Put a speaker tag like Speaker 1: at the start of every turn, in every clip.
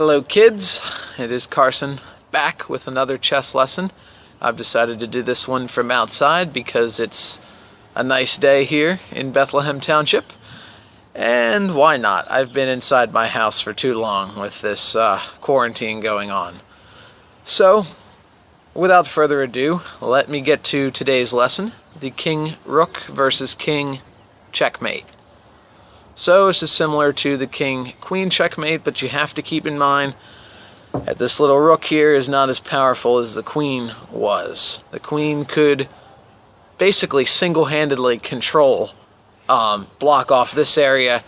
Speaker 1: Hello kids, it is Carson back with another chess lesson. I've decided to do this one from outside because it's a nice day here in Bethlehem Township. And why not? I've been inside my house for too long with this quarantine going on. So, without further ado, let me get to today's lesson. The King Rook versus King Checkmate. So this is similar to the King-Queen checkmate, but you have to keep in mind that this little rook here is not as powerful as the queen was. The queen could basically single-handedly control, block off this area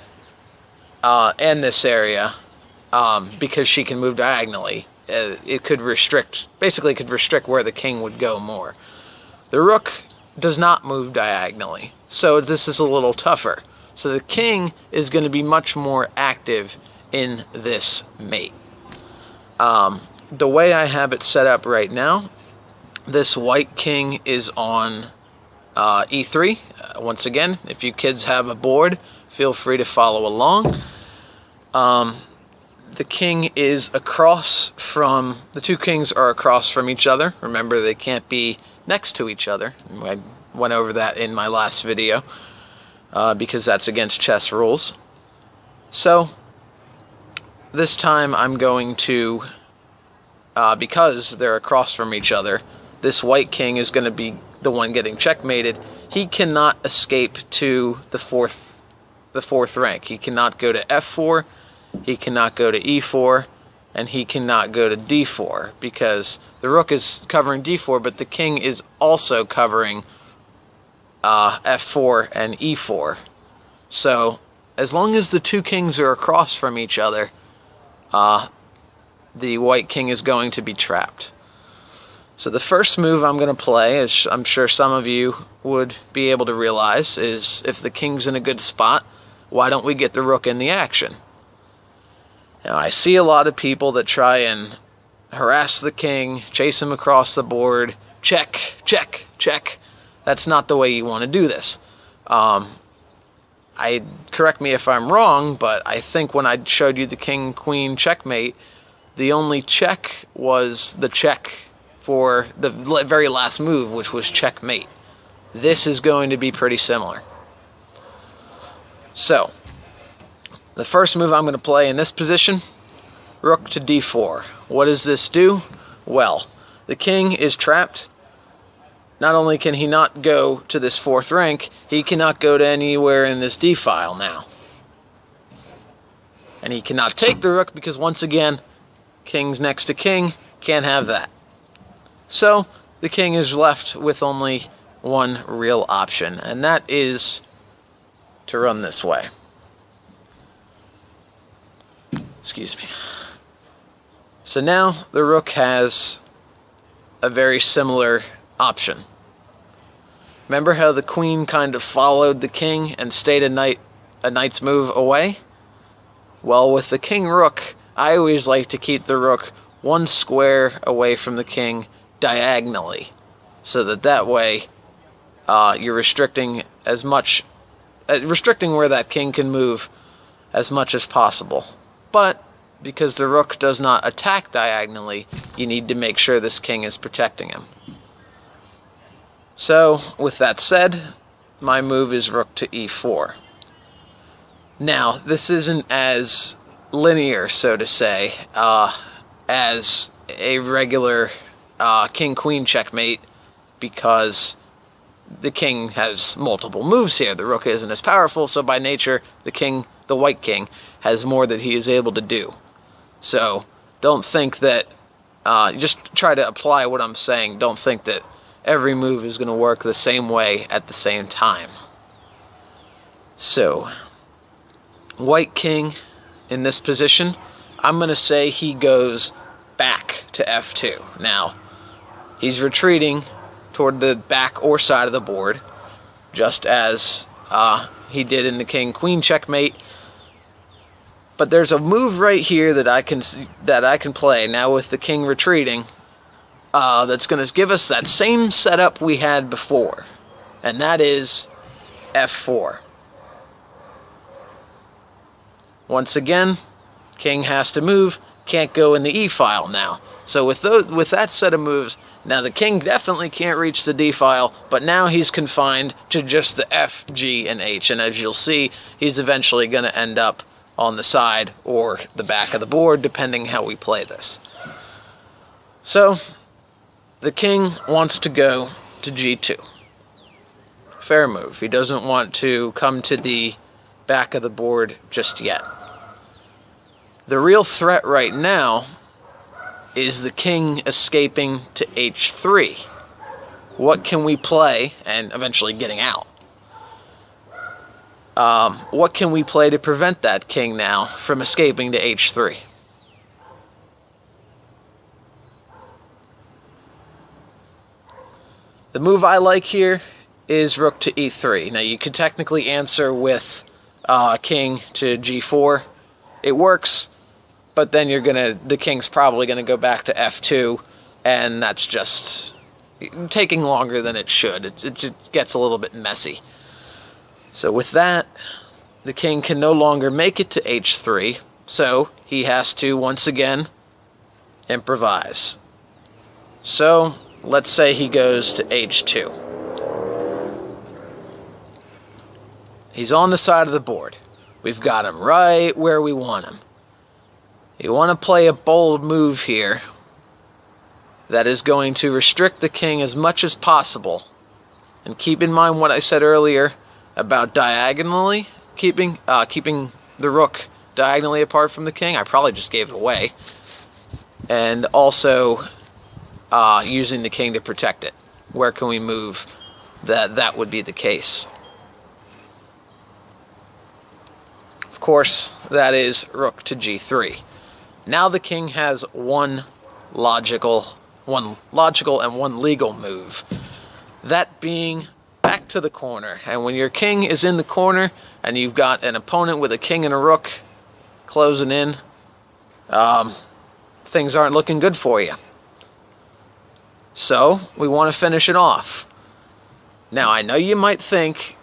Speaker 1: and this area because she can move diagonally. It could restrict, basically could restrict where the king would go more. The rook does not move diagonally, so this is a little tougher. So the king is going to be much more active in this mate. The way I have it set up right now, this white king is on e3. Once again, if you kids have a board, feel free to follow along. The king is across from, the two kings are across from each other. Remember, they can't be next to each other. I went over that in my last video. Because that's against chess rules. So, this time I'm going to, because they're across from each other, this white king is going to be the one getting checkmated. He cannot escape to the fourth rank. He cannot go to f4, he cannot go to e4, and he cannot go to d4, because the rook is covering d4, but the king is also covering f4 and e4. So, as long as the two kings are across from each other, the white king is going to be trapped. So the first move I'm going to play, as I'm sure some of you would be able to realize, is if the king's in a good spot, why don't we get the rook in the action? Now, I see a lot of people that try and harass the king, chase him across the board, check, check, check. That's not the way you want to do this. Correct me if I'm wrong, but I think when I showed you the king-queen checkmate, the only check was the check for the very last move, which was checkmate. This is going to be pretty similar. So, the first move I'm going to play in this position, rook to d4. What does this do? Well, the king is trapped. Not only can he not go to this fourth rank, he cannot go to anywhere in this d file now. And he cannot take the rook because, once again, king's next to king, can't have that. So, the king is left with only one real option, and that is to run this way. Excuse me. So now the rook has a very similar option. Remember how the queen kind of followed the king and stayed a knight's move away? Well, with the king-rook, I always like to keep the rook one square away from the king diagonally, so that way you're restricting as much, restricting where that king can move as much as possible. But because the rook does not attack diagonally, you need to make sure this king is protecting him. So, with that said, my move is rook to e4. Now, this isn't as linear, so to say, as a regular king-queen checkmate, because the king has multiple moves here. The rook isn't as powerful, so by nature, the white king, has more that he is able to do. So, don't think that, just try to apply what I'm saying. Don't think that every move is going to work the same way at the same time. So, white king in this position, I'm going to say he goes back to f2. Now, he's retreating toward the back or side of the board, just as he did in the king-queen checkmate. But there's a move right here that I can play now with the king retreating. That's going to give us that same setup we had before, and that is f4. Once again, king has to move, can't go in the E file now. So with that set of moves, now the king definitely can't reach the D file, but now he's confined to just the F, G, and H. And as you'll see, he's eventually going to end up on the side or the back of the board, depending how we play this. So the king wants to go to G2. Fair move. He doesn't want to come to the back of the board just yet. The real threat right now is the king escaping to H3. What can we play, and eventually getting out? What can we play to prevent that king now from escaping to H3? The move I like here is rook to E3. Now you could technically answer with king to G4. It works, but then the king's probably gonna go back to F2, and that's just taking longer than it should. It just gets a little bit messy. So with that, the king can no longer make it to H3, so he has to once again improvise. So let's say he goes to H2. He's on the side of the board. We've got him right where we want him. You want to play a bold move here that is going to restrict the king as much as possible. And keep in mind what I said earlier about diagonally keeping the rook diagonally apart from the king. I probably just gave it away. And also using the king to protect it. Where can we move that would be the case? Of course, that is rook to G3. Now the king has one logical and one legal move. That being back to the corner. And when your king is in the corner and you've got an opponent with a king and a rook closing in, things aren't looking good for you. So we want to finish it off. Now I know you might think,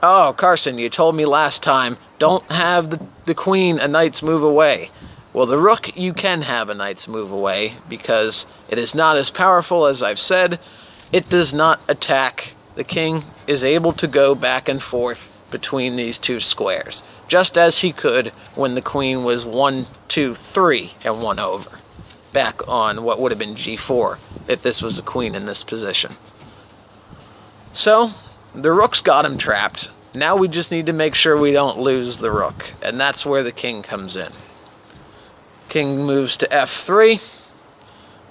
Speaker 1: oh, Carson, you told me last time, don't have the queen a knight's move away. Well, the rook you can have a knight's move away because it is not as powerful as I've said. It does not attack. The king is able to go back and forth between these two squares, just as he could when the queen was 1, 2, 3 and 1 over, back on what would have been G4 if this was a queen in this position. So the rook's got him trapped. Now we just need to make sure we don't lose the rook, and that's where the king comes in. King moves to F3.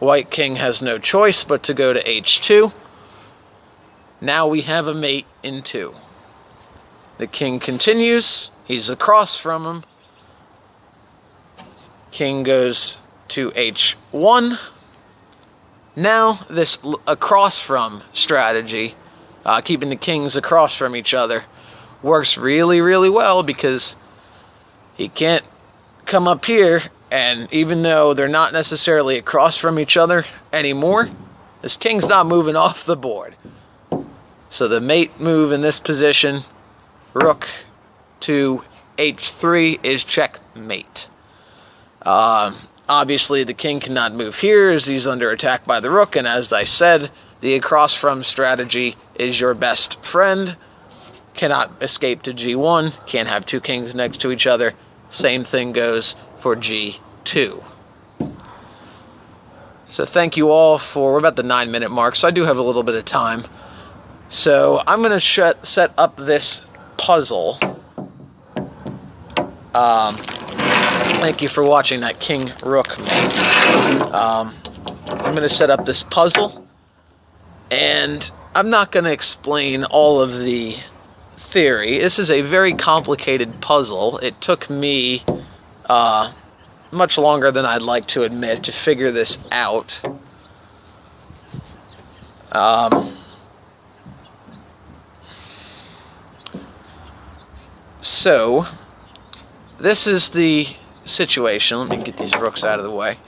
Speaker 1: White king has no choice but to go to H2. Now we have a mate in 2. The king continues. He's across from him. King goes to H1. Now this across from strategy, keeping the kings across from each other, works really, really well because he can't come up here, and even though they're not necessarily across from each other anymore, this king's not moving off the board. So the mate move in this position, rook to H3, is checkmate. Obviously the king cannot move here as he's under attack by the rook, and as I said, the across from strategy is your best friend. Cannot escape to G1, can't have two kings next to each other. Same thing goes for G2. So thank you all for, we're about the 9-minute mark, so I do have a little bit of time. So I'm going to set up this puzzle. Thank you for watching that King Rook mate. I'm going to set up this puzzle, and I'm not going to explain all of the theory. This is a very complicated puzzle. It took me much longer than I'd like to admit to figure this out. So, this is the situation. Let me get these rooks out of the way.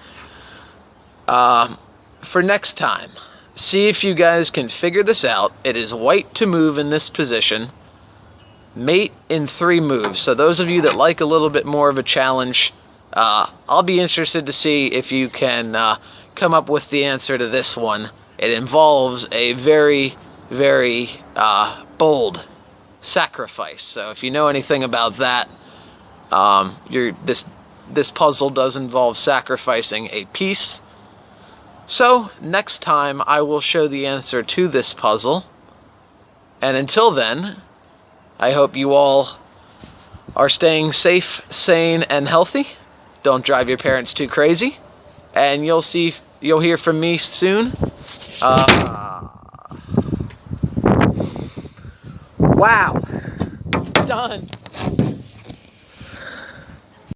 Speaker 1: For next time, see if you guys can figure this out. It is white to move in this position. Mate in 3 moves. So those of you that like a little bit more of a challenge, I'll be interested to see if you can come up with the answer to this one. It involves a very, very bold sacrifice. So if you know anything about that, this puzzle does involve sacrificing a piece. So next time I will show the answer to this puzzle. And until then, I hope you all are staying safe, sane, and healthy. Don't drive your parents too crazy. And you'll hear from me soon. Wow. Done.